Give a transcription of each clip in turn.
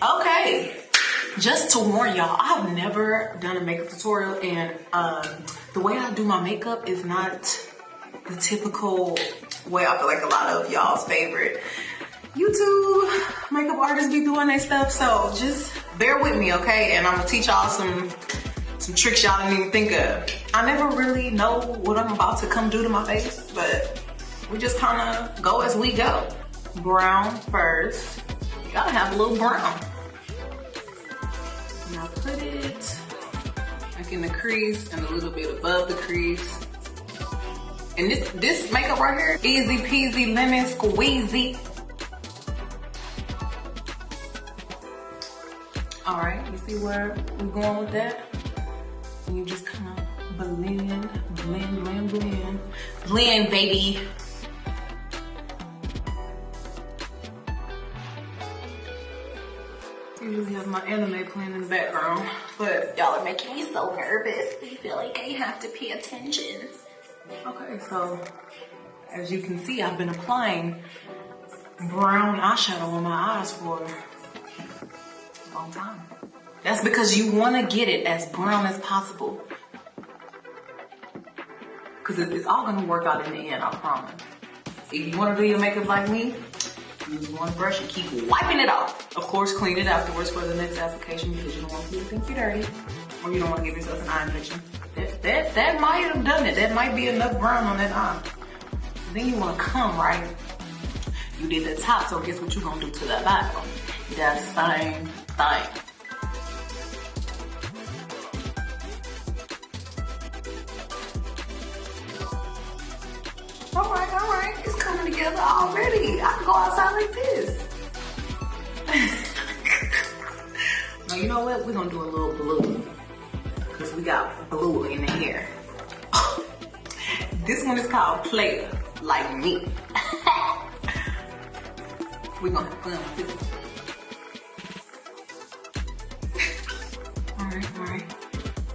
Okay, just to warn y'all, I've never done a makeup tutorial, and the way I do my makeup is not the typical way I feel like a lot of y'all's favorite YouTube makeup artists be doing their stuff. So just bear with me, okay? And I'm gonna teach y'all some tricks y'all didn't even think of. I never really know what I'm about to come do to my face, but we just kind of go as we go. Brown first. You gotta have a little brown. Now put it like in the crease and a little bit above the crease. And this makeup right here, easy peasy lemon squeezy. All right, you see where we're going with that? And you just kind of blend, blend, blend, blend. Blend, baby. I usually have my anime playing in the background, but y'all are making me so nervous. I feel like I have to pay attention. Okay, so as you can see, I've been applying brown eyeshadow on my eyes for a long time. That's because you want to get it as brown as possible. Because it's all going to work out in the end, I promise. If you want to do your makeup like me, use one brush and keep wiping it off. Of course, clean it afterwards for the next application because you don't want people to think you're dirty. Or you don't want to give yourself an eye infection. That might have done it. That might be enough brown on that eye. Then you want to come, right? You did the top, so guess what you're going to do to the bottom? That same thing. All right, it's coming together already. I can go outside like this. Now, you know what? We're gonna do a little blue because we got blue in the hair. This one is called Player, like me. We're gonna have fun with this. All right.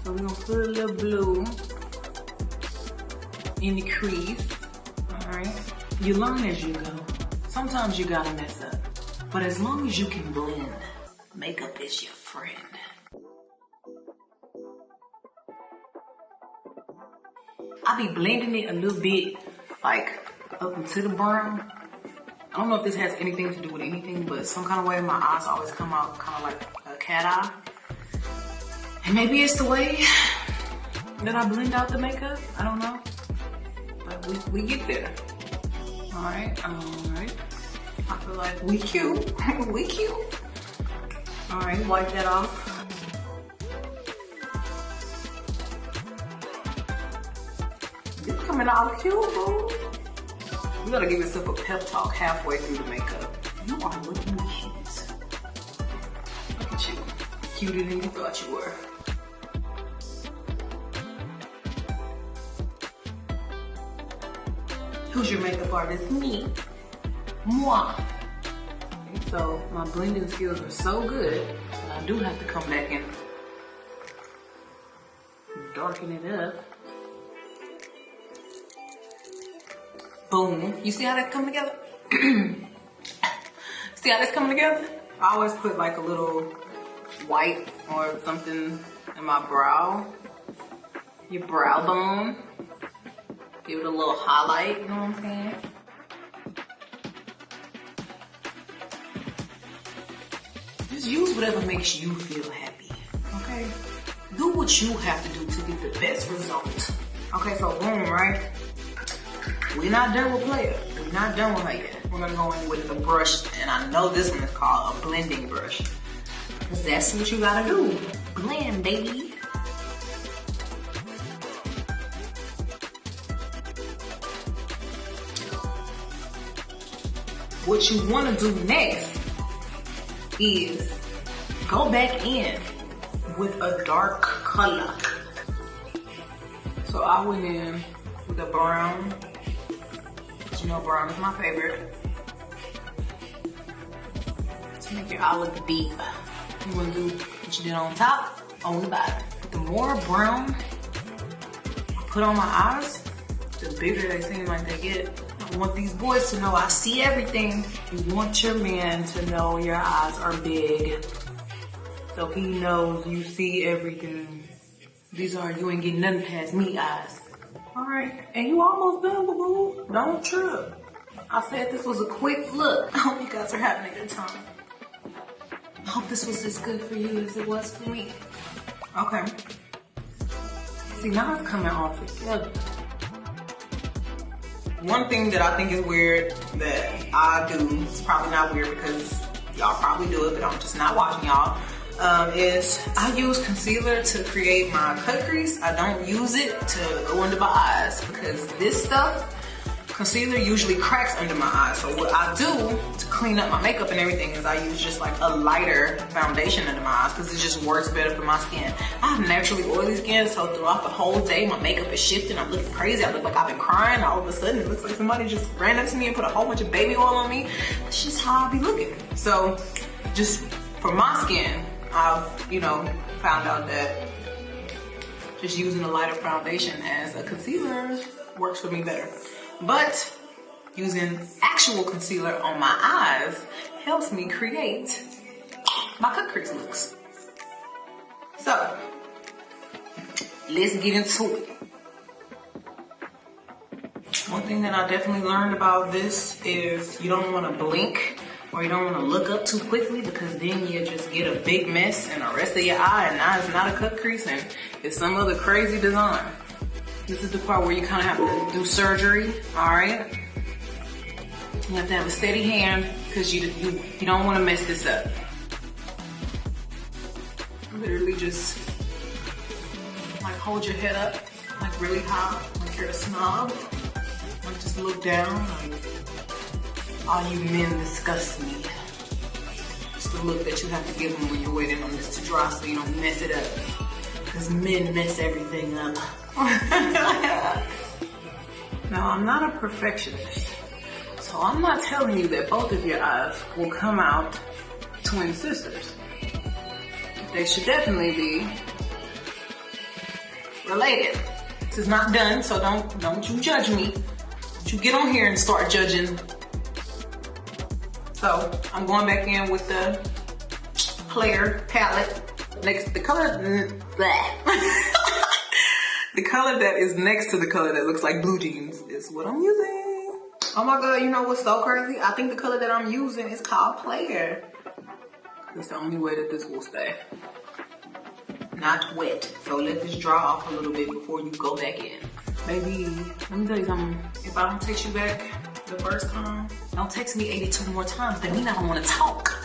So we're gonna put a little blue in the crease. Alright, you learn as you go. Sometimes you gotta mess up. But as long as you can blend, makeup is your friend. I be blending it a little bit, like up into the brown. I don't know if this has anything to do with anything, but some kind of way my eyes always come out kind of like a cat eye. And maybe it's the way that I blend out the makeup. I don't know. But we get there. All right. I feel like we cute. We cute. All right, wipe that off. It's coming out cute, boo. You gotta give yourself a pep talk halfway through the makeup. You are looking cute. Look at you. Cuter than you thought you were. Who's your makeup artist? Me. Moi. Okay, so my blending skills are so good that I do have to come back and darken it up. Boom. You see how that's coming together? See how that's coming together? I always put like a little white or something in my brow. Your brow bone. Give it a little highlight, you know what I'm saying? Just use whatever makes you feel happy, okay? Do what you have to do to get the best result. Okay, so boom, right? We're not done with Player. We're not done with her yet. We're gonna go in with the brush, and I know this one is called a blending brush. Because that's what you gotta do. Blend, baby. What you want to do next is go back in with a dark color. So I went in with a brown, because you know brown is my favorite. To make your eye look deep, you want to do what you did on top, on the bottom. The more brown I put on my eyes, the bigger they seem like they get. You want these boys to know I see everything. You want your man to know your eyes are big. So he knows you see everything. These are you ain't getting nothing past me eyes. Alright, and you almost done, boo-boo. Don't trip. I said this was a quick look. I hope you guys are having a good time. I hope this was as good for you as it was for me. Okay. See, now it's coming all together. One thing that I think is weird that I do, it's probably not weird because y'all probably do it, but I'm just not watching y'all, is I use concealer to create my cut crease. I don't use it to go under my eyes because this stuff, concealer usually cracks under my eyes. So what I do to clean up my makeup and everything is I use just like a lighter foundation under my eyes because it just works better for my skin. I have naturally oily skin, so throughout the whole day my makeup is shifting. I'm looking crazy. I look like I've been crying. All of a sudden it looks like somebody just ran up to me and put a whole bunch of baby oil on me. That's just how I be looking. So just for my skin, I've, found out that just using a lighter foundation as a concealer works for me better. But using actual concealer on my eyes helps me create my cut crease looks. So, let's get into it. One thing that I definitely learned about this is you don't want to blink or you don't want to look up too quickly because then you just get a big mess in the rest of your eye, and now it's not a cut crease and it's some other crazy design. This is the part where you kind of have to do surgery, all right? You have to have a steady hand because you don't want to mess this up. Literally just like hold your head up like really high, like you're a snob. Like just look down, like all you men disgust me. It's the look that you have to give them when you're waiting on this to dry so you don't mess it up. Because men mess everything up. Now, I'm not a perfectionist, so I'm not telling you that both of your eyes will come out twin sisters. They should definitely be related. This is not done, so don't you judge me. Don't you get on here and start judging. So I'm going back in with the Player palette. The color the color that is next to the color that looks like blue jeans is what I'm using. Oh my god, you know what's so crazy? I think the color that I'm using is called Player. It's the only way that this will stay. Not wet. So let this dry off a little bit before you go back in. Baby, let me tell you something. If I don't text you back the first time, don't text me 82 more times. That means I don't want to talk.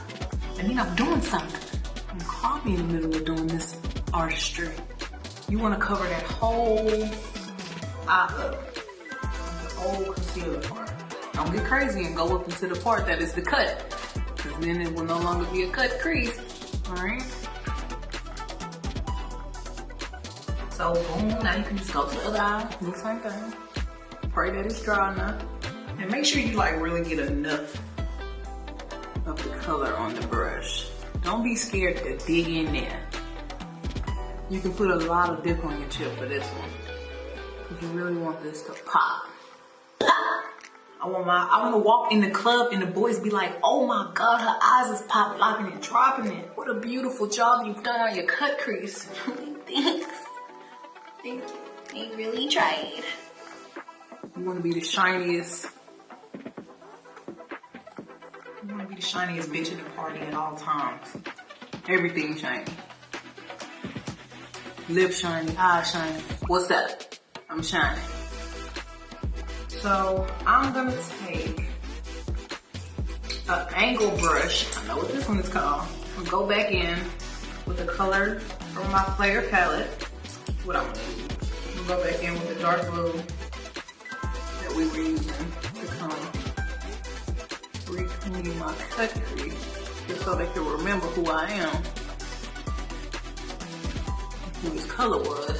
That means I'm doing something. Don't call me in the middle of doing this artistry. You want to cover that whole eye up. The whole concealer part. Don't get crazy and go up into the part that is the cut. Because then it will no longer be a cut crease. Alright? So boom, now you can just go to the other eye, do the same thing. Pray that it's dry enough. And make sure you like really get enough of the color on the brush. Don't be scared to dig in there. You can put a lot of dip on your chip for this one. If you really want this to pop. I want to walk in the club and the boys be like, oh my god, her eyes is pop locking and dropping it. What a beautiful job you've done on your cut crease. Thanks. Thank you. You really tried. You want to be the shiniest. You want to be the shiniest bitch at the party at all times. Everything shiny. Lip shiny, eye shiny. What's up? I'm shining. So I'm gonna take an angle brush. I know what this one is called. I'm gonna go back in with the color from my Player palette. What I'm gonna use. I'm gonna go back in with the dark blue that we were using to come reclean my cut crease, just so they can remember who I am, who this color was.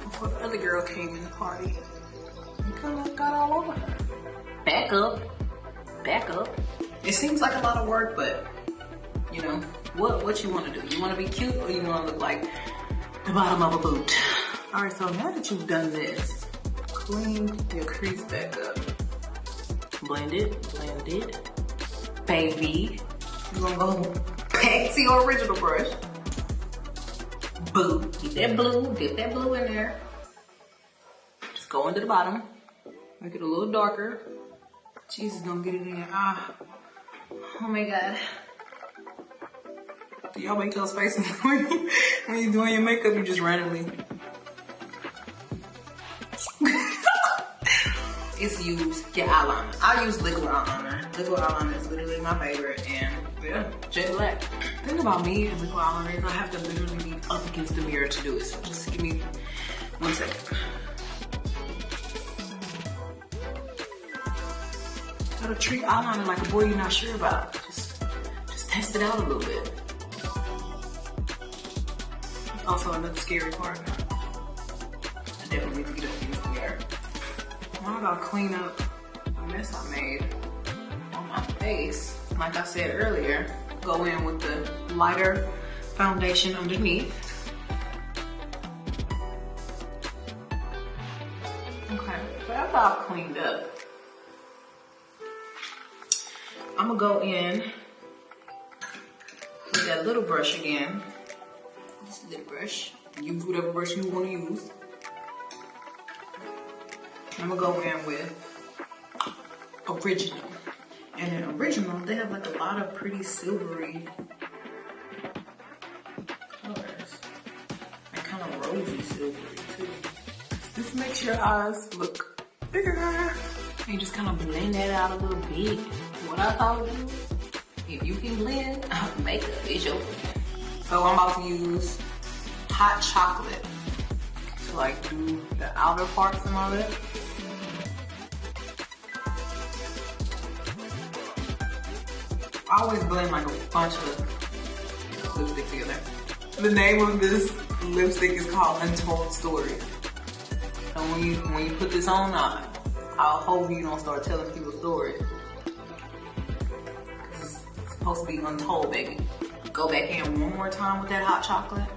Before the other girl came in the party, the color got all over her. Back up, back up. It seems like a lot of work, but you know, what you want to do? You want to be cute or you want to look like the bottom of a boot? All right, so now that you've done this, clean your crease back up. Blend it. Baby, you're gonna go back to your original brush. Boo, get that blue in there. Just go into the bottom, make it a little darker. Jesus, don't get it in. Oh my God. Do y'all make those faces when you're doing your makeup? You just randomly. It's use your eyeliner. I use liquid eyeliner. Liquid eyeliner is literally my favorite, and yeah, jet black. The thing about me and liquid eyeliner is I have to literally be up against the mirror to do it. So just give me 1 second. Gotta treat eyeliner like a boy you're not sure about. Just test it out a little bit. It's also another scary part. I definitely need to get up against the mirror. Now I gotta clean up the mess I made on my face. Like I said earlier, go in with the lighter foundation underneath. Okay, so after I've cleaned up, I'm gonna go in with that little brush again. This little brush. Use whatever brush you want to use. I'm gonna go in with Original. And in Original, they have like a lot of pretty silvery colors. And kind of rosy silvery too. This makes your eyes look bigger. And you just kind of blend that out a little bit. What I thought of you, if you can blend, makeup is your friend. So I'm about to use hot chocolate to like do the outer parts and all that. I always blend like a bunch of lipstick together. The name of this lipstick is called Untold Story. So when you put this on, I hope you don't start telling people stories. Cause it's supposed to be untold, baby. Go back in one more time with that hot chocolate.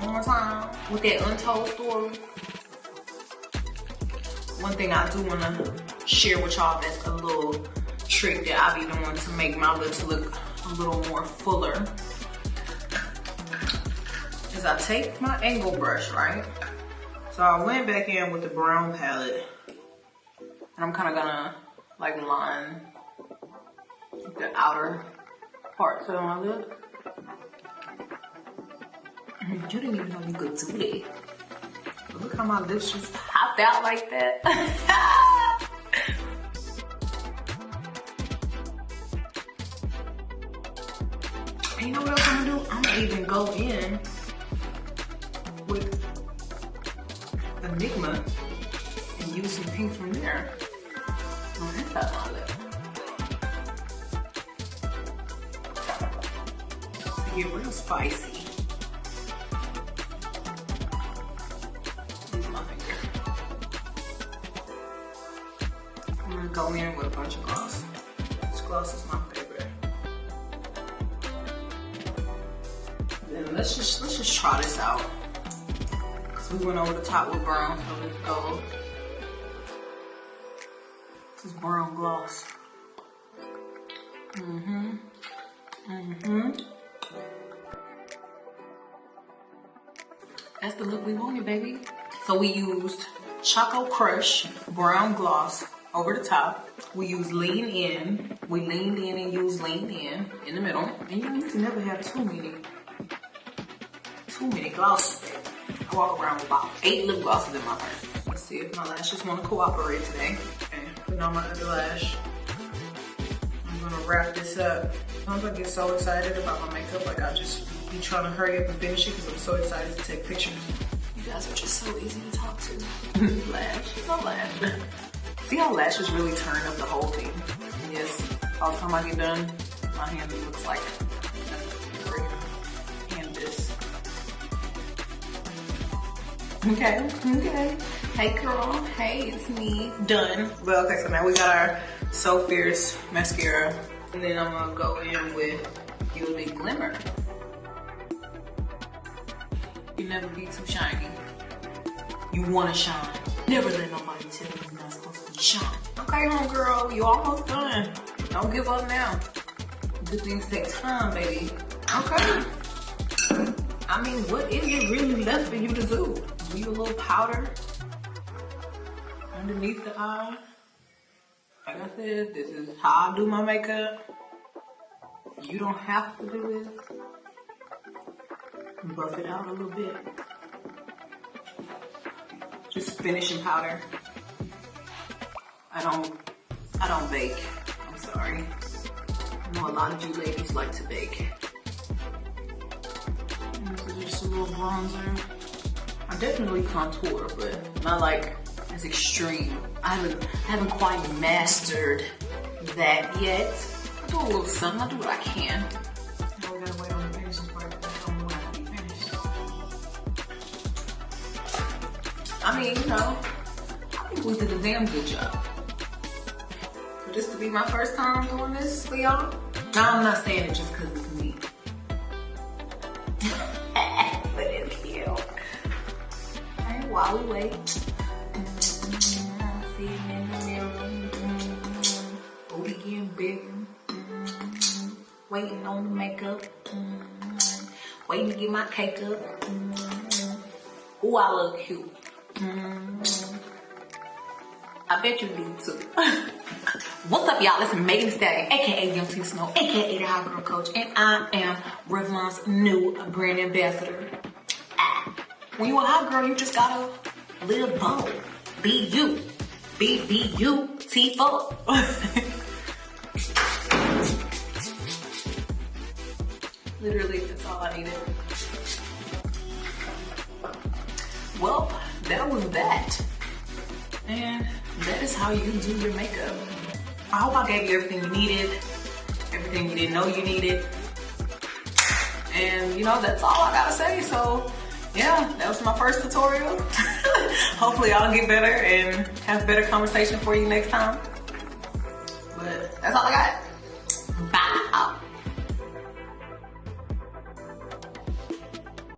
One more time with that Untold Story. One thing I do want to share with y'all, that's a little trick that I be doing to make my lips look a little more fuller, is I take my angle brush, right? So I went back in with the brown palette, and I'm kind of gonna like line the outer parts of my lip. You didn't even know you could do that. But look how my lips just popped out like that. And you know what else I'm gonna do? I'm gonna even go in with Enigma and use some pink from there on the inside of my lip. To get real spicy. Use my finger. I'm gonna go in with a bunch of gloss. This gloss is my favorite. Then let's just try this out. Cause we went over the top with brown, so let's go. This is brown gloss. That's the look we wanted, baby. So we used Choco Crush brown gloss over the top. We used Lean In. We leaned in and used Lean in the middle. And you need to never have too many glosses. I walk around with about 8 lip glosses in my purse. Let's see if my lashes want to cooperate today. Okay, putting on my other lash. I'm gonna wrap this up. Sometimes I get so excited about my makeup, like I just be trying to hurry up and finish it because I'm so excited to take pictures. You guys are just so easy to talk to. Lash, no lash. See how lashes really turn up the whole thing? Yes, by the time I get done, my hand looks like and this. Okay. Hey girl, hey, it's me. Done. Well, okay, so now we got our So Fierce mascara. And then I'm gonna go in with Gilded Glimmer. You never be too shiny. you wanna shine. Never let nobody tell you you're not supposed to shine. Okay, homegirl, you almost done. Don't give up now. Good things take time, baby. Okay. I mean, what is it really left for you to do? Do you a little powder underneath the eye? Like I said, this is how I do my makeup. You don't have to do this. Buff it out a little bit. Just finishing powder. I don't bake. I'm sorry. I know a lot of you ladies like to bake. And this is just a little bronzer. I definitely contour, but not like as extreme. I haven't quite mastered that yet. I do a little something. I do what I can. Now we gotta wait on the finishing part. I don't know when to be finished. I mean, you know, I think we did a damn good job. For this to be my first time doing this for y'all. Now I'm not saying it just because it's me. But it's cute. Alright, while we wait. See him in the mirror. Booty getting bigger. Waiting on the makeup. Waiting to get my cake up. Ooh, I look cute. I bet you do too. What's up, y'all? It's Megan Stallion, aka Young T Snow, aka the Hot Girl Coach, and I am Revlon's new brand ambassador. When you a hot girl, you just gotta live bold. Be you. Be beautiful. Literally, that's all I needed. Well, that was that. And that is how you do your makeup. I hope I gave you everything you needed, everything you didn't know you needed. And you know, that's all I gotta say. So yeah, that was my first tutorial. Hopefully I'll get better and have better conversation for you next time. But that's all I got.